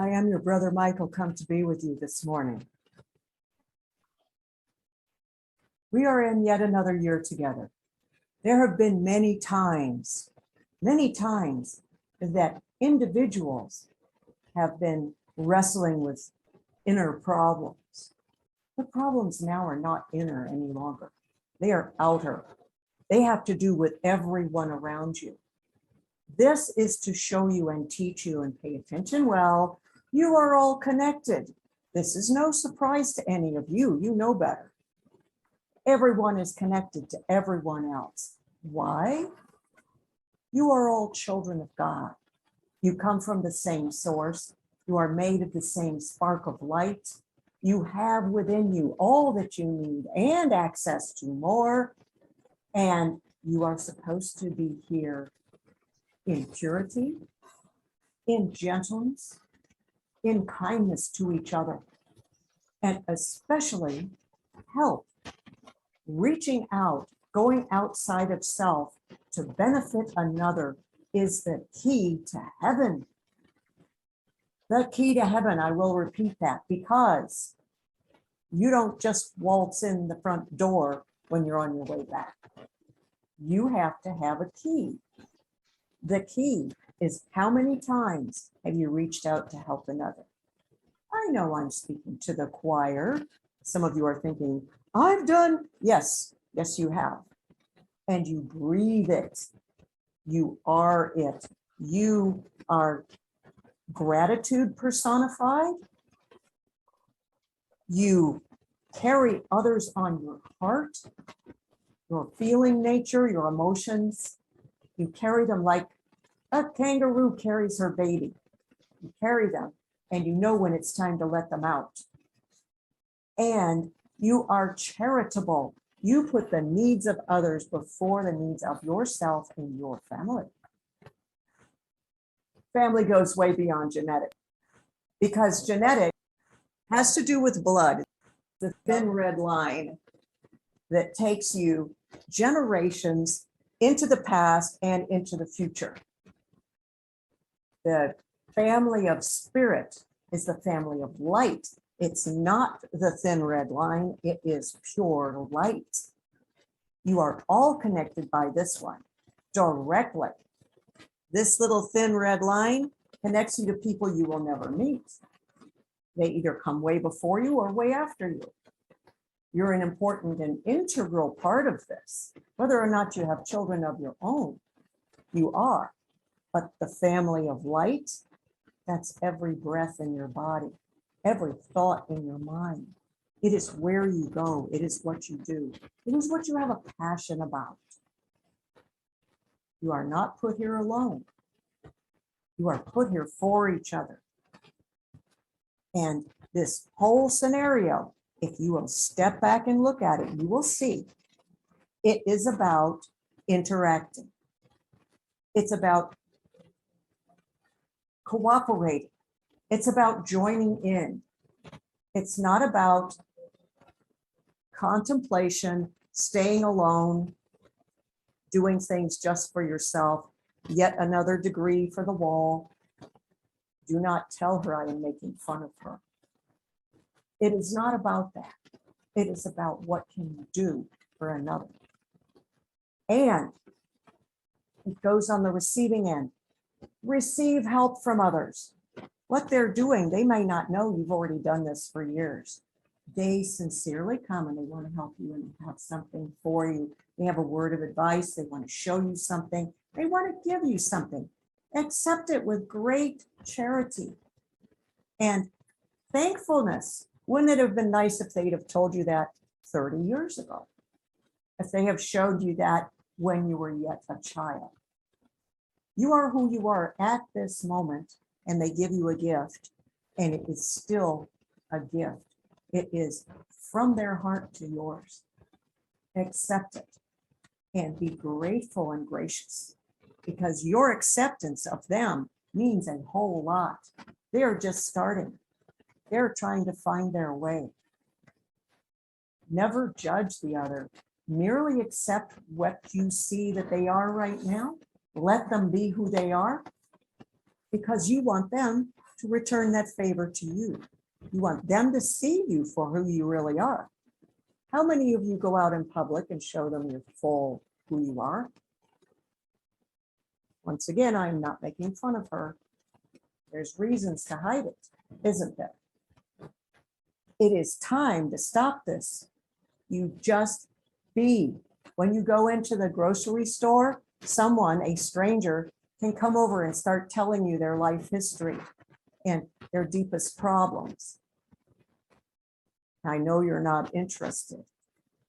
I am your brother Michael, come to be with you this morning. We are in yet another year together. There have been many times that individuals have been wrestling with inner problems. The problems now are not inner any longer. They are outer. They have to do with everyone around you. This is to show you and teach you, and pay attention well, you are all connected. This is no surprise to any of you. You know better. Everyone is connected to everyone else. Why? You are all children of God. You come from the same source. You are made of the same spark of light. You have within you all that you need and access to more. And you are supposed to be here in purity, in gentleness, in kindness to each other, and especially help. Reaching out, going outside of self to benefit another is the key to heaven. The key to heaven, I will repeat that, because you don't just waltz in the front door when you're on your way back. You have to have a key. The key is, how many times have you reached out to help another? I know I'm speaking to the choir. Some of you are thinking, I've done. Yes, you have. And you breathe it. You are it. You are gratitude personified. You carry others on your heart, your feeling nature, your emotions. You carry them like a kangaroo carries her baby. You carry them, and you know when it's time to let them out. And you are charitable. You put the needs of others before the needs of yourself and your family. Family goes way beyond genetic, because genetic has to do with blood, the thin red line that takes you generations into the past and into the future. The family of spirit is the family of light. It's not the thin red line, it is pure light. You are all connected by this one directly. This little thin red line connects you to people you will never meet. They either come way before you or way after you. You're an important and integral part of this. Whether or not you have children of your own, you are. But the family of light, that's every breath in your body, every thought in your mind. It is where you go. It is what you do. It is what you have a passion about. You are not put here alone. You are put here for each other. And this whole scenario, if you will step back and look at it, you will see it is about interacting. It's about cooperating. It's about joining in. It's not about contemplation, staying alone, doing things just for yourself, yet another degree for the wall. Do not tell her I am making fun of her. It is not about that. It is about what can you do for another. And it goes on the receiving end. Receive help from others. What they're doing, they may not know you've already done this for years. They sincerely come and they want to help you and have something for you. They have a word of advice. They want to show you something. They want to give you something. Accept it with great charity and thankfulness. Wouldn't it have been nice if they'd have told you that 30 years ago? If they have showed you that when you were yet a child? You are who you are at this moment, and they give you a gift, and it is still a gift. It is from their heart to yours. Accept it and be grateful and gracious, because your acceptance of them means a whole lot. They're just starting. They're trying to find their way. Never judge the other. Merely accept what you see that they are right now. Let them be who they are, because you want them to return that favor to you. You want them to see you for who you really are. How many of you go out in public and show them your full who you are? Once again, I'm not making fun of her. There's reasons to hide it, isn't there? It is time to stop this. You just be. When you go into the grocery store, someone, a stranger, can come over and start telling you their life history and their deepest problems. I know you're not interested.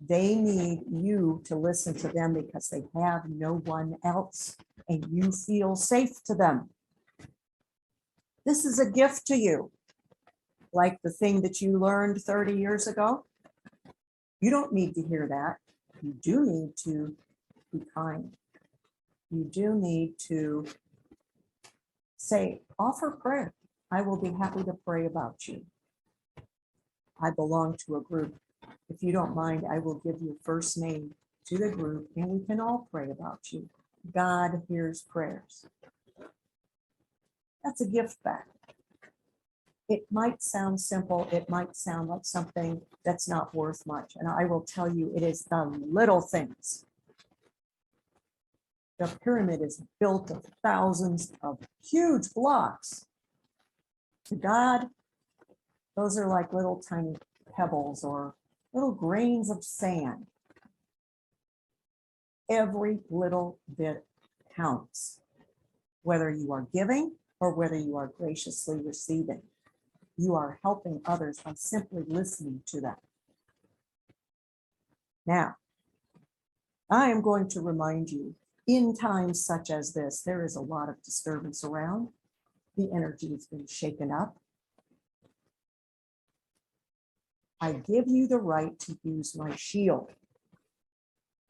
They need you to listen to them because they have no one else, and you feel safe to them. This is a gift to you, like the thing that you learned 30 years ago. You don't need to hear that. You do need to be kind. You do need to say, offer prayer. I will be happy to pray about you. I belong to a group. If you don't mind, I will give your first name to the group and we can all pray about you. God hears prayers. That's a gift back. It might sound simple. It might sound like something that's not worth much. And I will tell you, it is the little things. The pyramid is built of thousands of huge blocks. To God, those are like little tiny pebbles or little grains of sand. Every little bit counts, whether you are giving or whether you are graciously receiving. You are helping others by simply listening to them. Now, I am going to remind you, in times such as this, there is a lot of disturbance around. The energy has been shaken up. I give you the right to use my shield.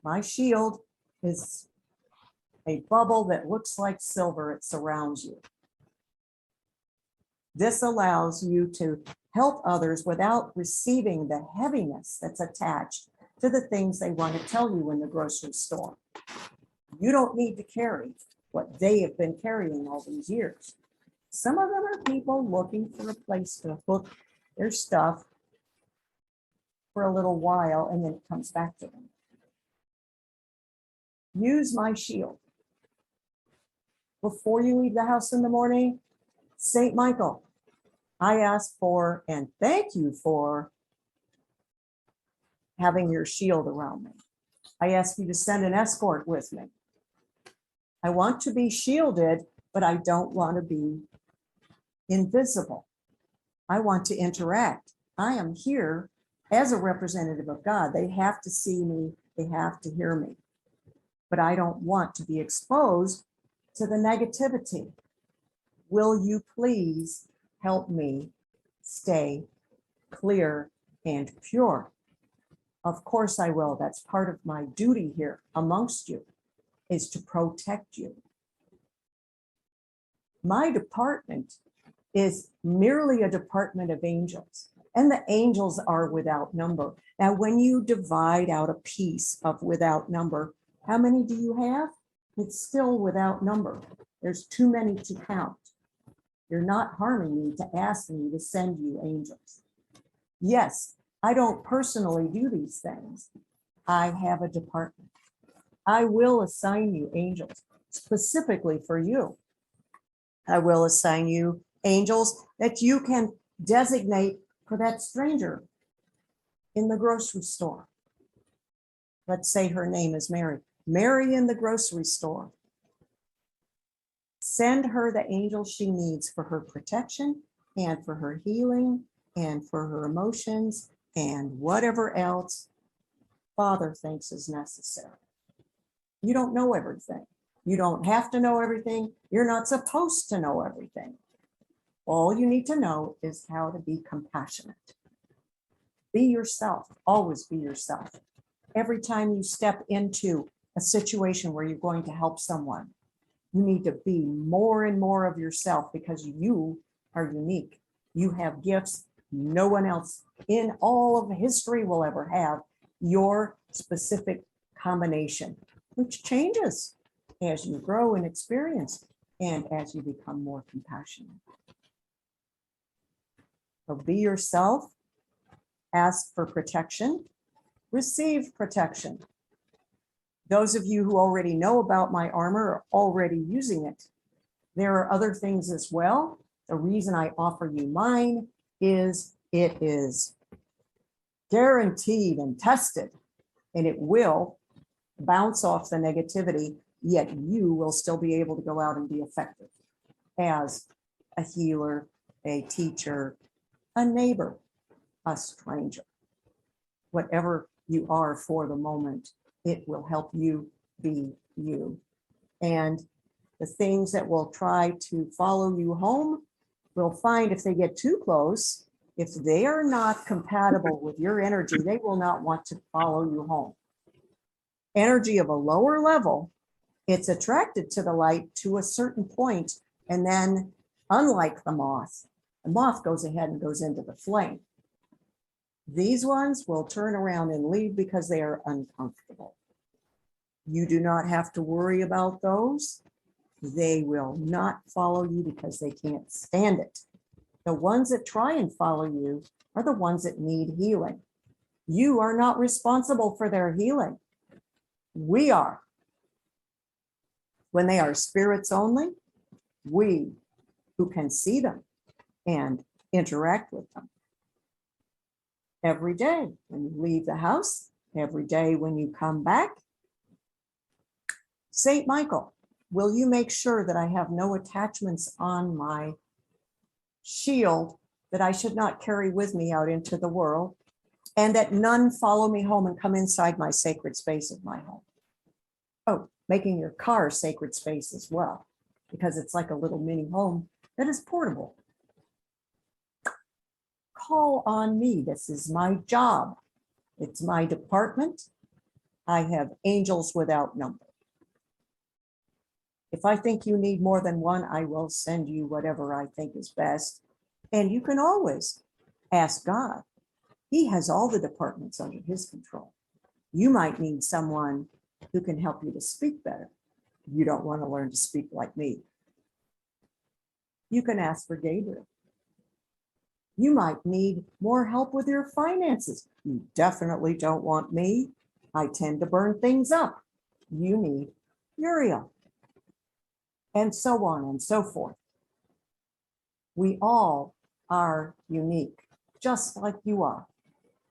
My shield is a bubble that looks like silver. It surrounds you. This allows you to help others without receiving the heaviness that's attached to the things they want to tell you in the grocery store. You don't need to carry what they have been carrying all these years. Some of them are people looking for a place to hook their stuff for a little while and then it comes back to them. Use my shield. Before you leave the house in the morning, St. Michael, I ask for and thank you for having your shield around me. I ask you to send an escort with me. I want to be shielded, but I don't want to be invisible. I want to interact. I am here as a representative of God. They have to see me. They have to hear me. But I don't want to be exposed to the negativity. Will you please help me stay clear and pure? Of course I will. That's part of my duty here amongst you, is to protect you. My department is merely a department of angels, and the angels are without number. Now, when you divide out a piece of without number, how many do you have? It's still without number. There's too many to count. You're not harming me to ask me to send you angels. Yes, I don't personally do these things. I have a department. I will assign you angels specifically for you. I will assign you angels that you can designate for that stranger in the grocery store. Let's say her name is Mary. Mary in the grocery store. Send her the angels she needs for her protection and for her healing and for her emotions and whatever else Father thinks is necessary. You don't know everything. You don't have to know everything. You're not supposed to know everything. All you need to know is how to be compassionate. Be yourself. Always be yourself. Every time you step into a situation where you're going to help someone, you need to be more and more of yourself because you are unique. You have gifts no one else in all of history will ever have. Your specific combination, which changes as you grow in experience and as you become more compassionate. So be yourself, ask for protection, receive protection. Those of you who already know about my armor are already using it. There are other things as well. The reason I offer you mine is it is guaranteed and tested, and it will bounce off the negativity, yet you will still be able to go out and be effective as a healer, a teacher, a neighbor, a stranger. Whatever you are for the moment, it will help you be you. And the things that will try to follow you home will find if they get too close, if they are not compatible with your energy, they will not want to follow you home. Energy of a lower level, it's attracted to the light to a certain point, and then unlike the moth goes ahead and goes into the flame. These ones will turn around and leave because they are uncomfortable. You do not have to worry about those. They will not follow you because they can't stand it. The ones that try and follow you are the ones that need healing. You are not responsible for their healing. We are. When they are spirits only, we who can see them and interact with them. Every day when you leave the house, every day when you come back, St. Michael, will you make sure that I have no attachments on my shield that I should not carry with me out into the world, and that none follow me home and come inside my sacred space of my home? Oh, making your car sacred space as well, because it's like a little mini home that is portable. Call on me. This is my job. It's my department. I have angels without number. If I think you need more than one, I will send you whatever I think is best. And you can always ask God. He has all the departments under his control. You might need someone who can help you to speak better. You don't want to learn to speak like me. You can ask for Gabriel. You might need more help with your finances. You definitely don't want me. I tend to burn things up. You need Uriel. And so on and so forth. We all are unique, just like you are.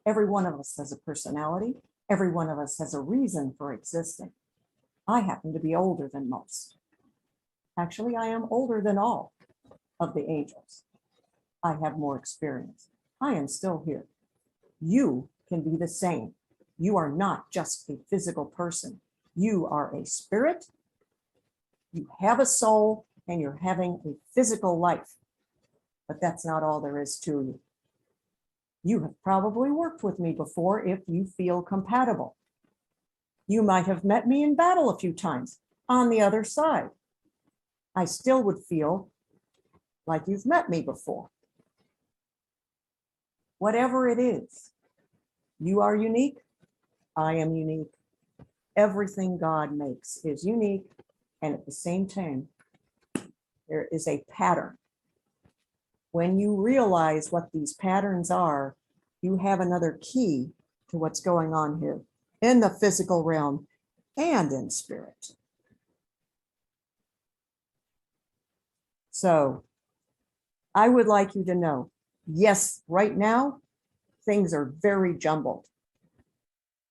Every one of us has a personality. Every one of us has a reason for existing. I happen to be older than most. Actually, I am older than all of the angels. I have more experience. I am still here. You can be the same. You are not just a physical person. You are a spirit. You have a soul, and you're having a physical life. But that's not all there is to you. You have probably worked with me before if you feel compatible. You might have met me in battle a few times on the other side. I still would feel like you've met me before. Whatever it is, you are unique. I am unique. Everything God makes is unique. And at the same time, there is a pattern. When you realize what these patterns are, you have another key to what's going on here in the physical realm and in spirit. So I would like you to know, yes, right now, things are very jumbled.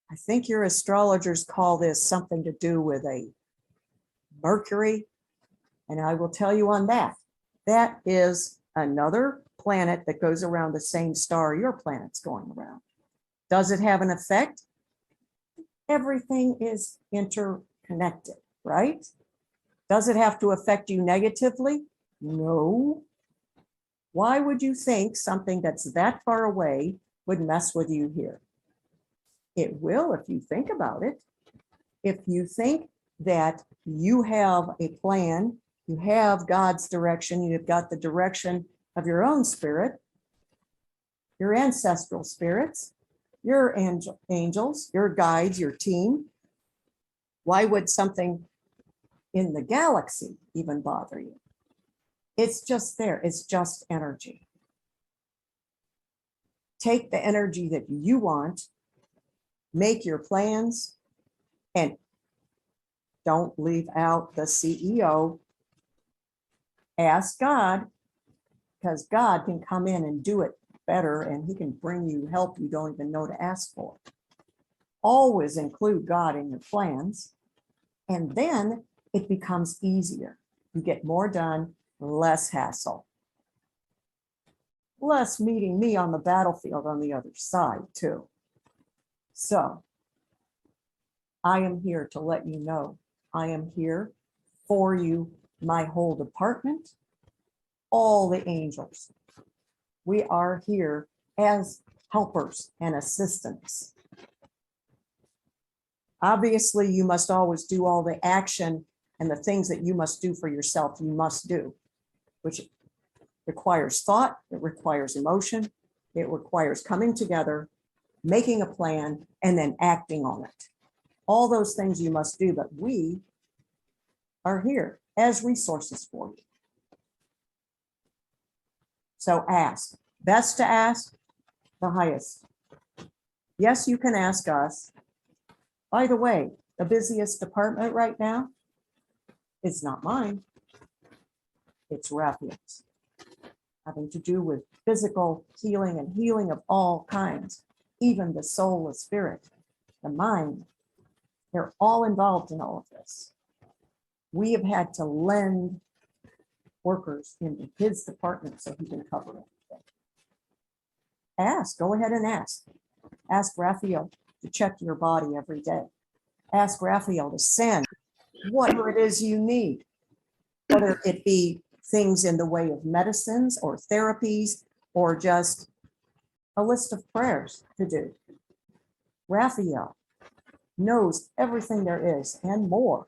I think your astrologers call this something to do with a Mercury. And I will tell you on that, that is another planet that goes around the same star your planet's going around. Does it have an effect? Everything is interconnected, right? Does it have to affect you negatively? No. Why would you think something that's that far away would mess with you here? It will if you think about it. If you think that you have a plan, you have God's direction, you've got the direction of your own spirit, your ancestral spirits, your angels, your guides, your team. Why would something in the galaxy even bother you? It's just there. It's just energy. take the energy that you want, make your plans, and don't leave out the CEO. Ask God, because God can come in and do it better, and he can bring you help you don't even know to ask for. Always include God in your plans, and then it becomes easier. You get more done, less hassle. Less meeting me on the battlefield on the other side, too. So, I am here to let you know I am here for you, my whole department, all the angels. We are here as helpers and assistants. Obviously, you must always do all the action and the things that you must do for yourself, you must do, which requires thought, it requires emotion, it requires coming together, making a plan, and then acting on it. All those things you must do, but we are here as resources for you. So ask. Best to ask the highest. Yes, you can ask us. By the way, the busiest department right now is not mine. It's Raphael's, having to do with physical healing and healing of all kinds, even the soul, the spirit, the mind. They're all involved in all of this. We have had to lend workers into his department so he can cover everything. Ask, go ahead and ask. Ask Raphael to check your body every day. Ask Raphael to send whatever it is you need, whether it be things in the way of medicines or therapies or just a list of prayers to do. Raphael knows everything there is and more.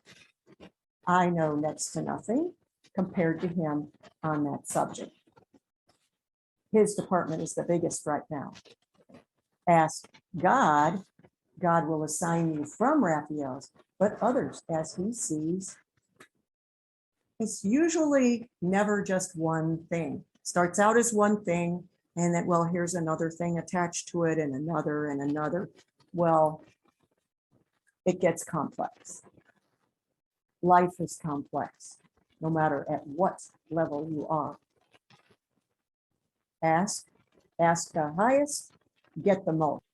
I know next to nothing compared to him on that subject. His department is the biggest right now. Ask God, God will assign you from Raphael's, but others as he sees. It's usually never just one thing. Starts out as one thing, and then, well, here's another thing attached to it, and another, and another. Well, it gets complex. Life is complex, no matter at what level you are. Ask the highest, get the most.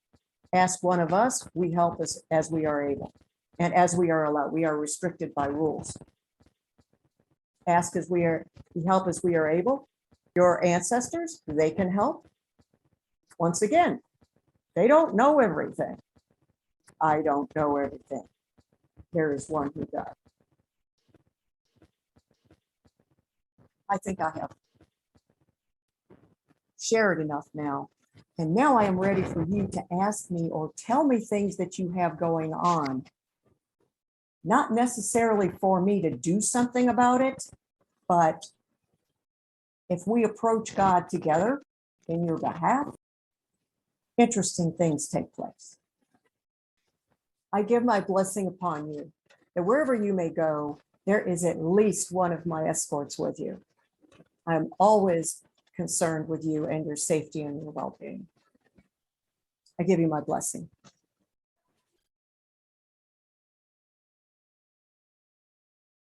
Ask one of us, we help as we are able, and as we are allowed. We are restricted by rules. Ask as we help as we are able. Your ancestors, they can help. Once again, they don't know everything. I don't know everything. There is one who does. I think I have shared enough now. And now I am ready for you to ask me or tell me things that you have going on. Not necessarily for me to do something about it, but if we approach God together in your behalf, interesting things take place. I give my blessing upon you that wherever you may go, there is at least one of my escorts with you. I'm always concerned with you and your safety and your well-being. I give you my blessing.